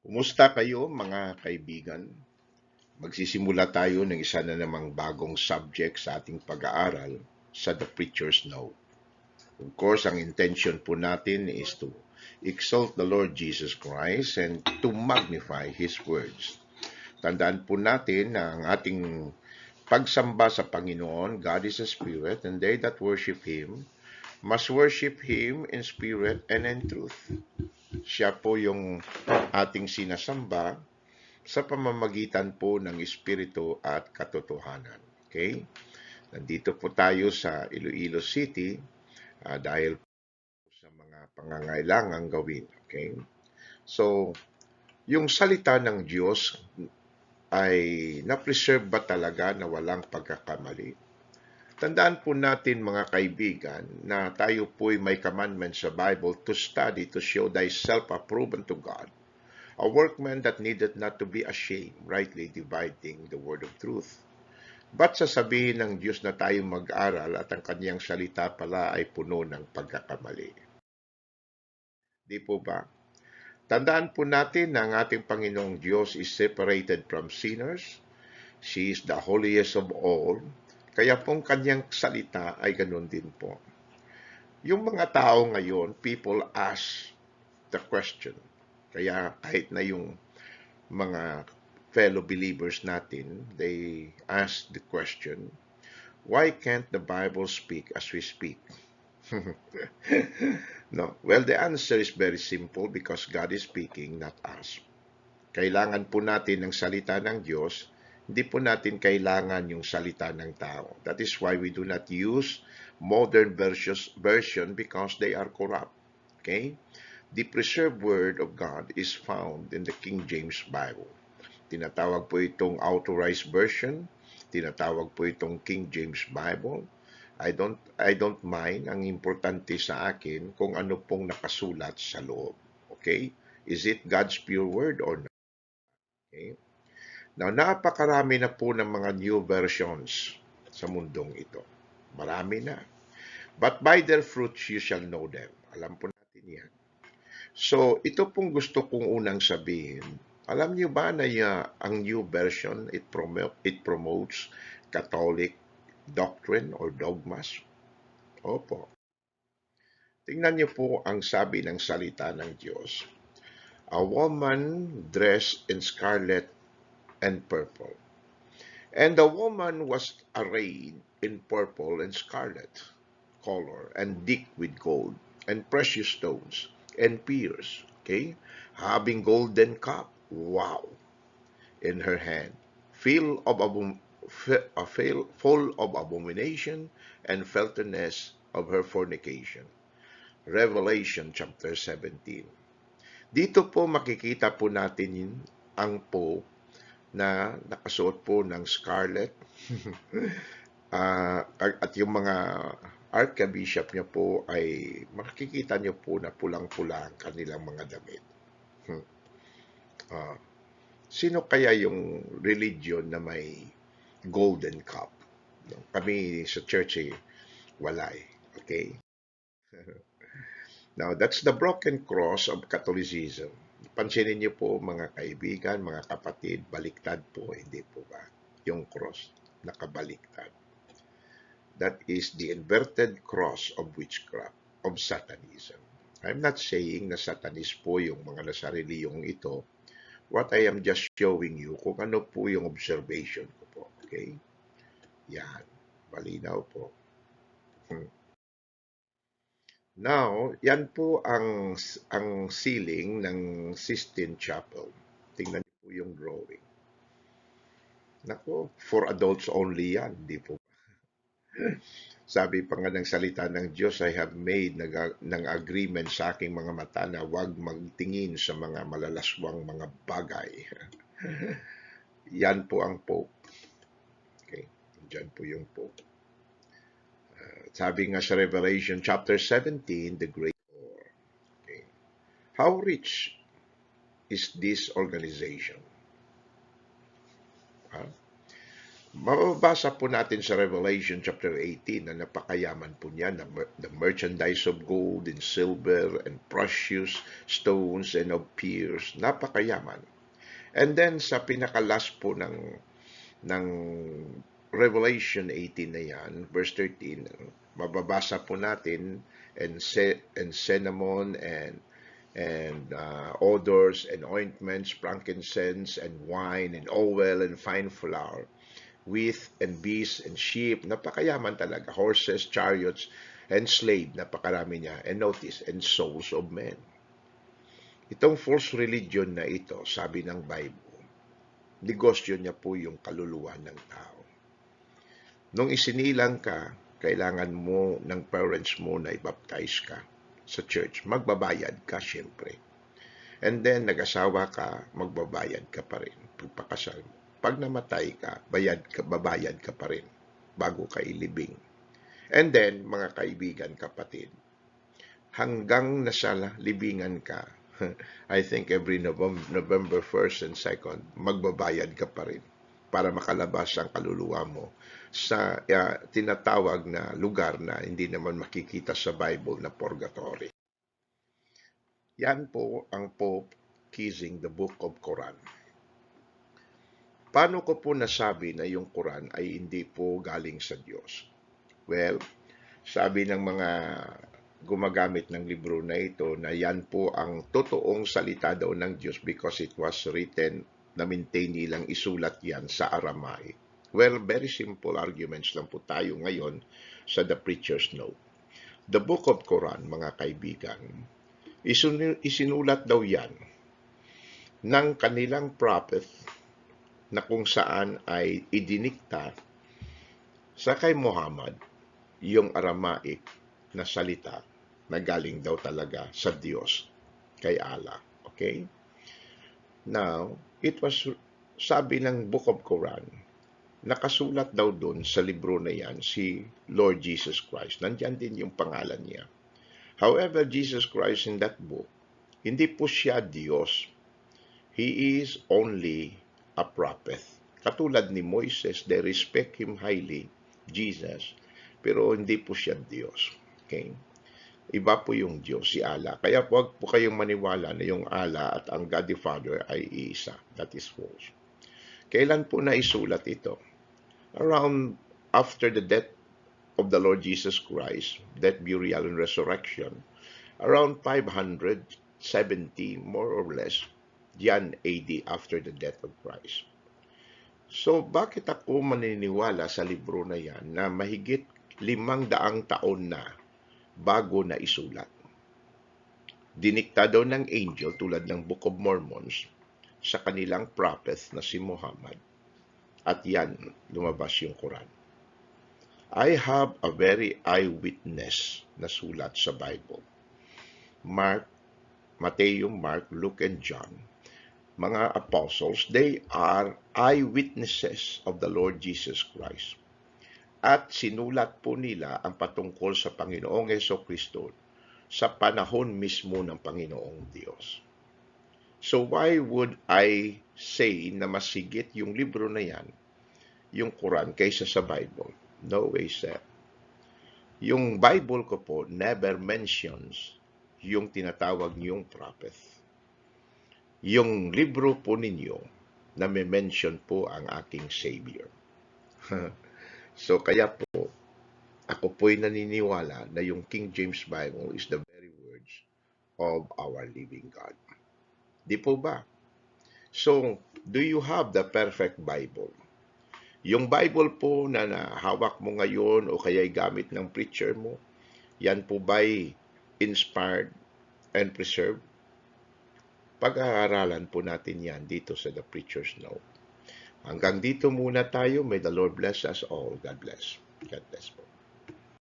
Kumusta kayo mga kaibigan? Magsisimula tayo ng isa na namang bagong subject sa ating pag-aaral sa The Preacher's Note. Of course, ang intention po natin is to exalt the Lord Jesus Christ and to magnify His words. Tandaan po natin na ang ating pagsamba sa Panginoon, God is a Spirit, and they that worship Him must worship Him in spirit and in truth. Siya po yung ating sinasamba sa pamamagitan po ng Espiritu at katotohanan. Okay? Nandito po tayo sa Iloilo City dahil sa mga pangangailangang gawin. Okay? So, yung salita ng Diyos ay na-preserve ba talaga na walang pagkakamali? Tandaan po natin mga kaibigan na tayo po ay may commandment sa Bible to study to show thyself approved unto God, a workman that needed not to be ashamed, rightly dividing the word of truth. Ba't sasabihin ng Diyos na tayo mag-aral at ang kanyang salita pala ay puno ng pagkakamali? Di po ba? Tandaan po natin na ang ating Panginoong Diyos is separated from sinners. She is the holiest of all. Kaya pong kanyang salita ay ganun din po. Yung mga tao ngayon, people ask the question. Kaya kahit na yung mga fellow believers natin, they ask the question, why can't the Bible speak as we speak? No. Well, the answer is very simple because God is speaking, not us. Kailangan po natin ng salita ng Diyos, hindi po natin kailangan yung salita ng tao. That is why we do not use modern version because they are corrupt. Okay? The preserved word of God is found in the King James Bible. Tinatawag po itong authorized version, tinatawag po itong King James Bible. I don't mind. Ang importante sa akin kung ano pong nakasulat sa loob. Okay? Is it God's pure word or not? Okay? Now, napakarami na po ng mga new versions sa mundong ito. Marami na. But by their fruits you shall know them. Alam po natin yan. So, ito pong gusto kong unang sabihin. Alam niyo ba na ang new version, it promotes Catholic doctrine or dogmas? Opo. Tingnan niyo po ang sabi ng salita ng Diyos. A woman dressed in scarlet and purple. And the woman was arrayed in purple and scarlet color and decked with gold and precious stones and pearls, okay, having golden cup, wow, in her hand, full of abomination and filthiness of her fornication. Revelation chapter 17. Dito po makikita po natin ang Pope na nakasuot po ng scarlet at yung mga archbishop niya po ay makikita niyo po na pulang-pula ang kanilang mga damit. Sino kaya yung religion na may golden cup? Kami sa church wala Okay? Now, that's the broken cross of Catholicism. Pansinin niyo po mga kaibigan, mga kapatid, baliktad po, hindi po ba? Yung cross, nakabaliktad. That is the inverted cross of witchcraft, of Satanism. I'm not saying na Satanist po yung mga nasa reliyong ito. What I am just showing you kung ano po yung observation ko po. Okay? Yan. Malinaw po. Now, yan po ang ceiling ng Sistine Chapel. Tingnan niyo po yung drawing. Nako, for adults only yan, di po. Sabi pa nga ng salita ng Diyos, I have made ng agreement sa aking mga mata na huwag magtingin sa mga malalaswang mga bagay. Yan po ang Pope. Okay, dyan po yung Pope. Sabi nga sa Revelation chapter 17, the great war. Okay. How rich is this organization? Mababasa po natin sa Revelation chapter 18 na napakayaman po niya, na the merchandise of gold and silver and precious stones and of pearls. Napakayaman. And then sa pinakalas po ng Revelation 18 na yan, verse 13, mababasa po natin, and cinnamon and odors and ointments, frankincense and wine and oil and fine flour, wheat and beasts and sheep. Napakayaman talaga. Horses, chariots, and slave. Napakarami niya. And notice, and souls of men. Itong false religion na ito, sabi ng Bible, negosyo niya po yung kaluluwa ng tao. Nung isinilang ka, kailangan mo ng parents mo na i-baptize ka sa church. Magbabayad ka, syempre. And then, nag-asawa ka, magbabayad ka pa rin. Pagpakasal mo. Pag namatay ka, babayad ka pa rin bago ka ilibing. And then, mga kaibigan, kapatid, hanggang nasa libingan ka, I think every November 1st and 2nd, magbabayad ka pa rin para makalabas ang kaluluwa mo sa tinatawag na lugar na hindi naman makikita sa Bible na purgatory. Yan po ang Pope kissing the Book of Quran. Paano ko po nasabi na yung Quran ay hindi po galing sa Diyos? Well, sabi ng mga gumagamit ng libro na ito na yan po ang totoong salita daw ng Diyos because it was written, na-maintain nilang isulat yan sa Aramaic. Well, very simple arguments lang po tayo ngayon sa The Preacher's Note. The Book of Quran, mga kaibigan, isinulat daw yan ng kanilang prophet na kung saan ay idinikta sa kay Muhammad yung Aramaic na salita na galing daw talaga sa Diyos, kay Allah. Okay? Now, it was, sabi ng Book of Quran, nakasulat daw doon sa libro na yan si Lord Jesus Christ. Nandyan din yung pangalan niya. However, Jesus Christ in that book, hindi po siya Diyos. He is only a prophet. Katulad ni Moises, they respect him highly, Jesus, pero hindi po siya Diyos. Okay? Iba po yung Diyos, si Allah. Kaya huwag po kayong maniwala na yung Allah at ang God the Father ay iisa. That is false. Kailan po naisulat ito? Around after the death of the Lord Jesus Christ, death, burial, and resurrection, around 570, more or less, yan AD, after the death of Christ. So, bakit ako maniniwala sa libro na yan na mahigit 500 taon na bago na isulat? Dinikta daw ng angel tulad ng Book of Mormons sa kanilang prophet na si Muhammad. At yan, lumabas yung Quran. I have a very eyewitness na sulat sa Bible. Matthew, Mark, Luke, and John, mga apostles, they are eyewitnesses of the Lord Jesus Christ. At sinulat po nila ang patungkol sa Panginoong Jesucristo sa panahon mismo ng Panginoong Diyos. So why would I say na masigit yung libro na yan, yung Quran, kaysa sa Bible? No way, sir. Yung Bible ko po never mentions yung tinatawag niyong prophet. Yung libro po ninyo, na may mention po ang aking Savior. So kaya po, ako po'y naniniwala na yung King James Bible is the very words of our living God. Di po ba? So, do you have the perfect Bible? Yung Bible po na hawak mo ngayon o kaya'y gamit ng preacher mo, yan po ba'y inspired and preserved? Pag-aaralan po natin yan dito sa The Preacher's Note. Hanggang dito muna tayo. May the Lord bless us all. God bless. God bless po.